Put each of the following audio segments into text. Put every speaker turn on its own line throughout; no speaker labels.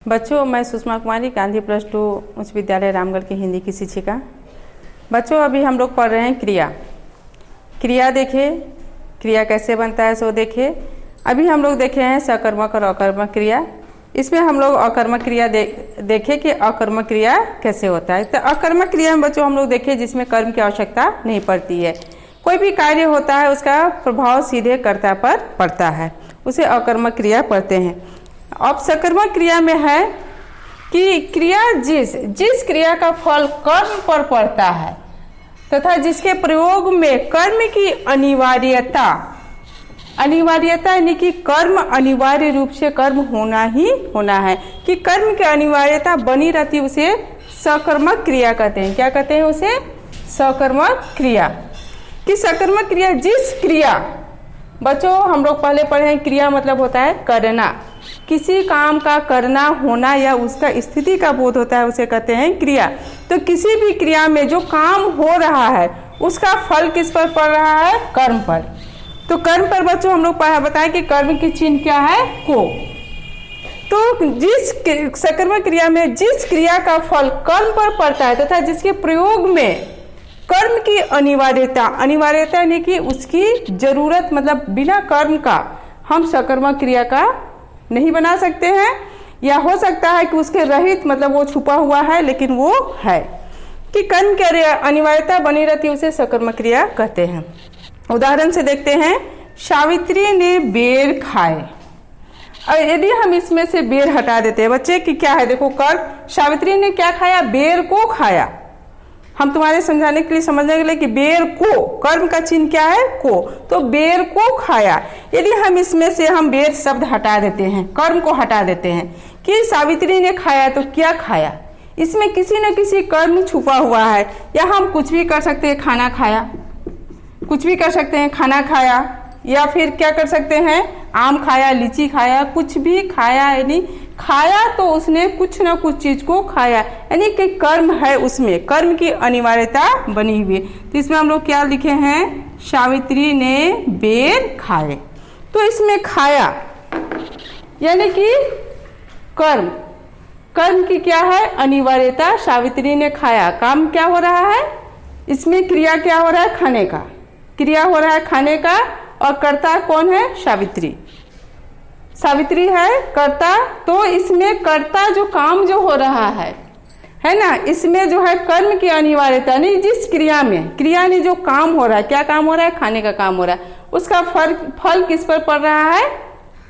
बच्चों, मैं सुषमा कुमारी गांधी +2 उच्च विद्यालय रामगढ़ की हिंदी की शिक्षिका। बच्चों, अभी हम लोग पढ़ रहे हैं क्रिया। क्रिया देखे, क्रिया कैसे बनता है सो देखे। अभी हम लोग देखे हैं सकर्मक और अकर्मक क्रिया। इसमें हम लोग अकर्मक क्रिया देखे कि अकर्मक क्रिया कैसे होता है। तो अकर्मक क्रिया में बच्चों हम लोग देखे जिसमें कर्म की आवश्यकता नहीं पड़ती है। कोई भी कार्य होता है उसका प्रभाव सीधे कर्ता पर पड़ता है, उसे अकर्मक क्रिया पढ़ते हैं। अब सकर्मक क्रिया में है कि क्रिया जिस क्रिया का फल कर्म पर पड़ता है तथा जिसके प्रयोग में कर्म की अनिवार्यता यानी कि कर्म अनिवार्य रूप से कर्म होना ही होना है, कि कर्म की अनिवार्यता बनी रहती, उसे सकर्मक क्रिया कहते हैं। क्या कहते हैं उसे? सकर्मक क्रिया। कि सकर्मक क्रिया जिस क्रिया, बच्चों हम लोग पहले पढ़े हैं क्रिया मतलब होता है करना। किसी काम का करना होना या उसका स्थिति का बोध होता है, उसे कहते हैं क्रिया। तो किसी भी क्रिया में जो काम हो रहा है उसका फल किस पर पड़ रहा है? कर्म पर। तो कर्म पर बच्चों हम लोग बताएं कि कर्म की चिन्ह क्या है? को। तो जिस सकर्मक क्रिया में जिस क्रिया का फल कर्म पर पड़ता है तथा जिसके प्रयोग में कर्म की अनिवार्यता यानी कि उसकी जरूरत, मतलब बिना कर्म का हम सकर्मक क्रिया का नहीं बना सकते हैं, या हो सकता है कि उसके रहित, मतलब वो छुपा हुआ है लेकिन वो है, कि कर्म की अनिवार्यता बनी रहती है, उसे सकर्मक क्रिया कहते हैं। उदाहरण से देखते हैं, सावित्री ने बेर खाए। और यदि हम इसमें से बेर हटा देते हैं बच्चे कि क्या है, देखो कर्म, सावित्री ने क्या खाया? बेर को खाया। हम तुम्हारे समझाने के लिए, समझने के लिए कि बेर को, कर्म का चिन्ह क्या है? को। तो बेर को खाया। यदि हम इसमें से हम बेर शब्द हटा देते हैं, कर्म को हटा देते हैं कि सावित्री ने खाया, तो क्या खाया? इसमें किसी न किसी कर्म छुपा हुआ है। या हम कुछ भी कर सकते हैं, खाना खाया, कुछ भी कर सकते हैं, खाना खाया, या फिर क्या कर सकते हैं, आम खाया, लीची खाया, कुछ भी खाया, यानी खाया तो उसने कुछ ना कुछ चीज को खाया, यानी कि कर्म है, उसमें कर्म की अनिवार्यता बनी हुई। तो इसमें हम लोग क्या लिखे हैं? सावित्री ने बेर खाए। तो इसमें खाया यानी कि कर्म की क्या है? अनिवार्यता। सावित्री ने खाया, काम क्या हो रहा है? इसमें क्रिया क्या हो रहा है? खाने का क्रिया हो रहा है, खाने का। और कर्ता कौन है? सावित्री है कर्ता। तो इसमें कर्ता जो काम जो हो रहा है ना, इसमें जो है कर्म की अनिवार्यता नहीं, जिस क्रिया में जो काम हो रहा है, क्या काम हो रहा है? खाने का काम हो रहा है, उसका फल किस पर पड़ रहा है?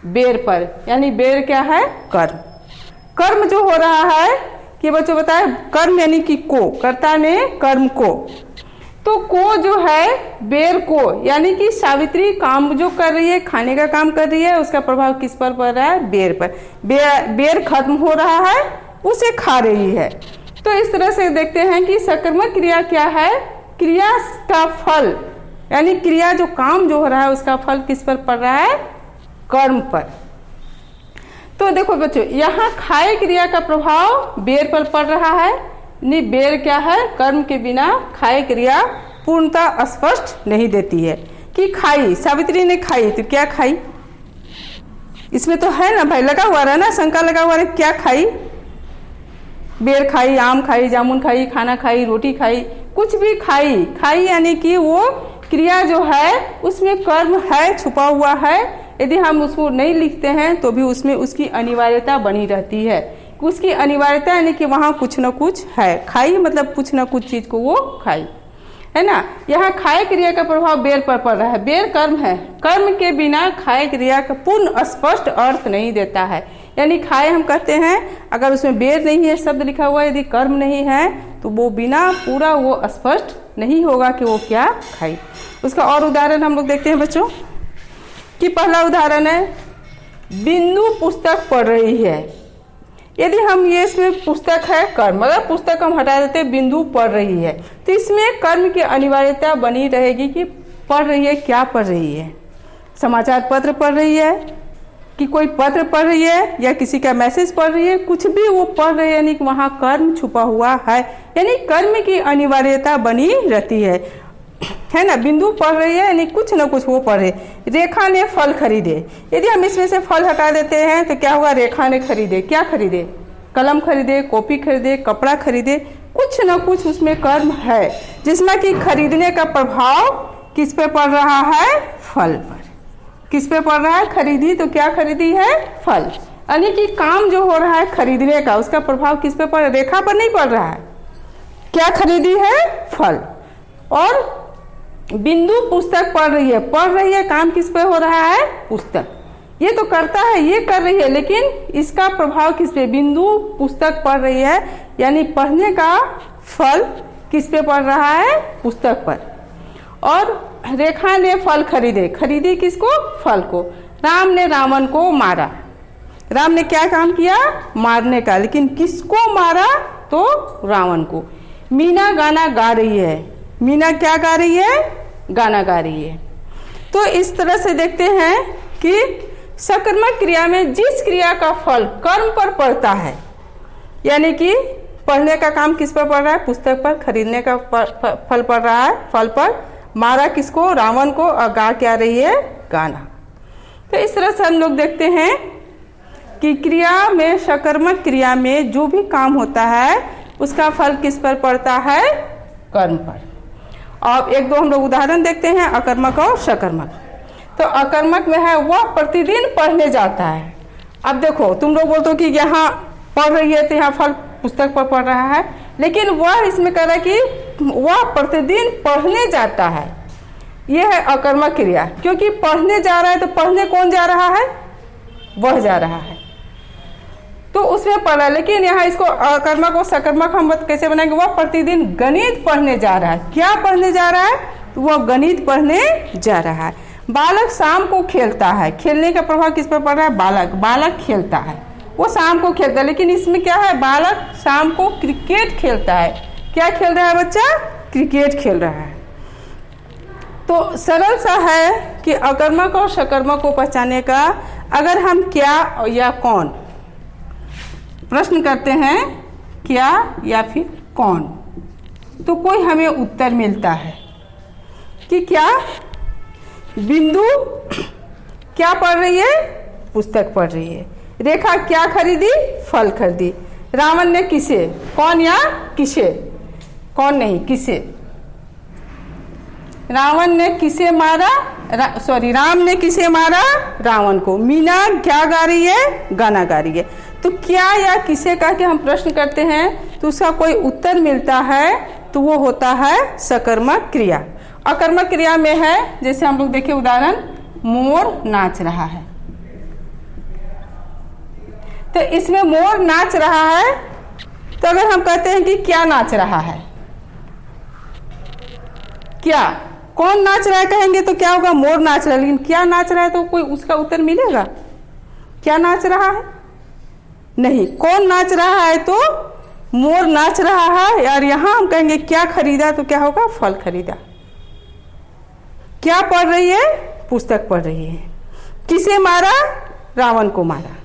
बेर पर। यानी बेर क्या है? कर्म जो हो रहा है कि बच्चों बताए, कर्म यानी कि को, कर्ता ने कर्म को, तो को जो है बेर को, यानी कि सावित्री काम जो कर रही है, खाने का काम कर रही है, उसका प्रभाव किस पर पड़ रहा है? बेर पर। बेर खत्म हो रहा है, उसे खा रही है। तो इस तरह से देखते हैं कि सकर्मक क्रिया क्या है? क्रिया का फल, यानी क्रिया जो काम जो हो रहा है उसका फल किस पर पड़ रहा है? कर्म पर। तो देखो बच्चों, यहाँ खाए क्रिया का प्रभाव बेर पर पड़ रहा है। नहीं, बेर क्या है? कर्म के बिना खाए क्रिया पूर्णतः स्पष्ट नहीं देती है। कि खाई, सावित्री ने खाई, तो क्या खाई? इसमें तो है ना भाई, लगा हुआ रहा ना, शंका लगा हुआ है, क्या खाई? बेर खाई, आम खाई, जामुन खाई, खाना खाई, रोटी खाई, कुछ भी खाई यानी कि वो क्रिया जो है उसमें कर्म है, छुपा हुआ है। यदि हम उसको नहीं लिखते हैं तो भी उसमें उसकी अनिवार्यता बनी रहती है। उसकी अनिवार्यता यानी कि वहाँ कुछ न कुछ है। खाई मतलब कुछ न कुछ चीज को वो खाई, है ना। यहाँ खाए क्रिया का प्रभाव बेर पर पड़ रहा है। बेर कर्म है, कर्म के बिना खाए क्रिया का पूर्ण स्पष्ट अर्थ नहीं देता है। यानी खाए हम कहते हैं, अगर उसमें बेर नहीं है शब्द लिखा हुआ, यदि कर्म नहीं है तो वो बिना पूरा वो स्पष्ट नहीं होगा कि वो क्या खाई। उसका और उदाहरण हम लोग देखते हैं बच्चों, कि पहला उदाहरण है, बिंदु पुस्तक पढ़ रही है। यदि हम ये, इसमें पुस्तक है कर्म, अगर पुस्तक हम हटा देते, बिंदु पढ़ रही है, तो इसमें कर्म की अनिवार्यता बनी रहेगी कि पढ़ रही है। क्या पढ़ रही है? समाचार पत्र पढ़ रही है, कि कोई पत्र पढ़ रही है, या किसी का मैसेज पढ़ रही है, कुछ भी वो पढ़ रही है, यानी कि वहाँ कर्म छुपा हुआ है, यानी कर्म की अनिवार्यता बनी रहती है ना। बिंदु पढ़ रही है यानी कुछ न कुछ वो पढ़े। रेखा ने फल खरीदे, यदि हम इसमें से फल हटा देते हैं तो क्या हुआ? रेखा ने खरीदे। क्या खरीदे? कलम खरीदे, कॉपी खरीदे, कपड़ा खरीदे, कुछ ना कुछ उसमें कर्म है, जिसमें कि खरीदने का प्रभाव किस पे पड़ रहा है? फल पर। किस पे पड़ रहा है? खरीदी तो क्या खरीदी है? फल। यानी कि काम जो हो रहा है खरीदने का, उसका प्रभाव किस पे पड़ रहा है? रेखा पर नहीं पड़ रहा है। क्या खरीदी है? फल। और बिंदु पुस्तक पढ़ रही है, काम किस पे हो रहा है? पुस्तक। ये तो करता है, ये कर रही है, लेकिन इसका प्रभाव किस पे? बिंदु पुस्तक पढ़ रही है, यानी पढ़ने का फल किस पे पड़ रहा है? पुस्तक पर। और रेखा ने फल खरीदी किसको? फल को। राम ने रावण को मारा। राम ने क्या काम किया? मारने का, लेकिन किसको मारा? तो रावण को। मीना गाना गा रही है। मीना क्या गा रही है? गाना गा रही है। तो इस तरह से देखते हैं कि सकर्मक क्रिया में जिस क्रिया का फल कर्म पर पड़ता है, यानी कि पढ़ने का काम किस पर पड़ रहा है? पुस्तक पर। खरीदने का फल पड़ रहा है फल पर। मारा किसको? रावण को। और गा क्या रही है? गाना। तो इस तरह से हम लोग देखते हैं कि क्रिया में, सकर्मक क्रिया में जो भी काम होता है उसका फल किस पर पड़ता है? कर्म पर। अब एक दो हम लोग उदाहरण देखते हैं, अकर्मक और सकर्मक। तो अकर्मक में है वह प्रतिदिन पढ़ने जाता है। अब देखो, तुम लोग बोलते हो कि यहाँ पढ़ रही है तो यहाँ फल पुस्तक पर पढ़ रहा है, लेकिन वह इसमें कह रहा है कि वह प्रतिदिन पढ़ने जाता है। यह है अकर्मक क्रिया, क्योंकि पढ़ने जा रहा है तो पढ़ने कौन जा रहा है? वह जा रहा है, तो उसमें पढ़ा। लेकिन यहाँ इसको अकर्मक और सकर्मक हम कैसे बनाएंगे? वह प्रतिदिन गणित पढ़ने जा रहा है। क्या पढ़ने जा रहा है? तो वह गणित पढ़ने जा रहा है। बालक शाम को खेलता है। खेलने का प्रभाव किस पर पड़ रहा है? बालक खेलता है, वो शाम को खेलता है। लेकिन इसमें क्या है? बालक शाम को क्रिकेट खेलता है। क्या खेल रहा है बच्चा? क्रिकेट खेल रहा है। तो सरल सा है कि अकर्मक और सकर्मक को पहचानने का, अगर हम क्या या कौन प्रश्न करते हैं, क्या या फिर कौन, तो कोई हमें उत्तर मिलता है कि क्या बिंदु क्या पढ़ रही है? पुस्तक पढ़ रही है। रेखा क्या खरीदी? फल खरीदी। रावण ने किसे? कौन या किसे? कौन नहीं, किसे। रावण ने किसे मारा? राम ने किसे मारा? रावण को। मीना क्या गा रही है? गाना गा रही है। तो क्या या किसे कह के हम प्रश्न करते हैं तो उसका कोई उत्तर मिलता है, तो वो होता है सकर्मक क्रिया। अकर्मक क्रिया में है, जैसे हम लोग देखें उदाहरण, मोर नाच रहा है। तो इसमें मोर नाच रहा है, तो अगर हम कहते हैं कि क्या नाच रहा है? क्या, कौन नाच रहा है कहेंगे तो क्या होगा? मोर नाच रहा है। लेकिन क्या नाच रहा है तो कोई उसका उत्तर मिलेगा? क्या नाच रहा है? नहीं। कौन नाच रहा है? तो मोर नाच रहा है। और यहां हम कहेंगे क्या खरीदा, तो क्या होगा? फल खरीदा। क्या पढ़ रही है? पुस्तक पढ़ रही है। किसे मारा? रावण को मारा।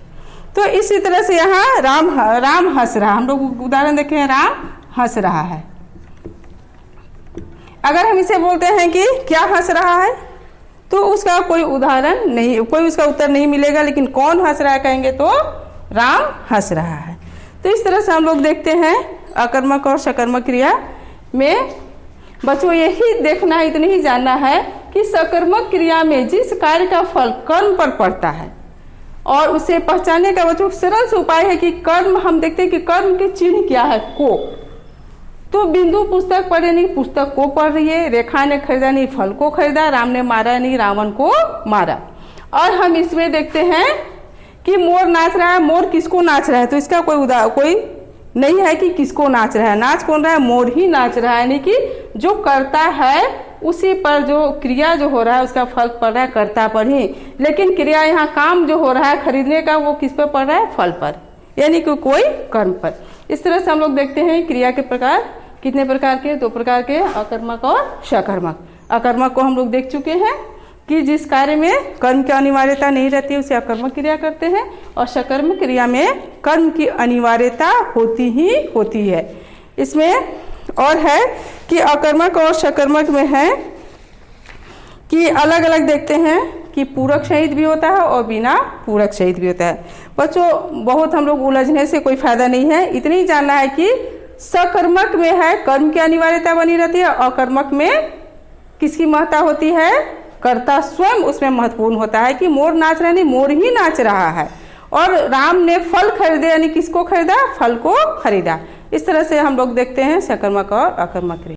तो इसी तरह से यहाँ राम हंस रहा, हम लोग उदाहरण देखे हैं, राम हंस रहा है। अगर हम इसे बोलते हैं कि क्या हंस रहा है, तो उसका कोई उदाहरण नहीं, कोई उसका उत्तर नहीं मिलेगा। लेकिन कौन हंस रहा है कहेंगे तो राम हंस रहा है। तो इस तरह से हम लोग देखते हैं अकर्मक और सकर्मक क्रिया में। बच्चों यही देखना है, इतनी ही जानना है कि सकर्मक क्रिया में जिस कार्य का फल कर्म पर पड़ता है, और उसे पहचानने का बच्चों सरल से उपाय है कि कर्म, हम देखते हैं कि कर्म के चिन्ह क्या है? को। तो बिंदु पुस्तक पढ़े नहीं, पुस्तक को पढ़ रही है। रेखा ने खरीदा नहीं, फल को खरीदा। राम ने मारा नहीं, रावण को मारा। और हम इसमें देखते हैं कि मोर नाच रहा है। मोर किसको नाच रहा है? तो इसका कोई नहीं है कि किसको नाच रहा है। नाच कौन रहा है? मोर ही नाच रहा है। यानी कि जो करता है उसी पर जो क्रिया जो हो रहा है उसका फल पड़ रहा है कर्ता पर ही। लेकिन क्रिया यहाँ काम जो हो रहा है खरीदने का, वो किस पर पड़ रहा है? फल पर, यानी कि कोई कर्म पर। इस तरह से हम लोग देखते हैं क्रिया के प्रकार कितने प्रकार के? 2 प्रकार के, अकर्मक और सकर्मक। अकर्मक को हम लोग देख चुके हैं कि जिस कार्य में कर्म की अनिवार्यता नहीं रहती है उसे अकर्मक क्रिया करते हैं, और सकर्मक क्रिया में कर्म की अनिवार्यता होती ही होती है। इसमें और है कि अकर्मक और सकर्मक में है कि अलग अलग देखते हैं कि पूरक सहित भी होता है और बिना पूरक सहित भी होता है। बच्चों बहुत हम लोग उलझने से कोई फायदा नहीं है, इतनी ही जानना है कि सकर्मक में है कर्म की अनिवार्यता बनी रहती है, अकर्मक में किसकी महत्ता होती है, कर्ता स्वयं उसमें महत्वपूर्ण होता है कि मोर नाच रहा नहीं, मोर ही नाच रहा है। और राम ने फल खरीदे यानी किसको खरीदा, फल को खरीदा। इस तरह से हम लोग देखते हैं सकर्मक और अकर्मक।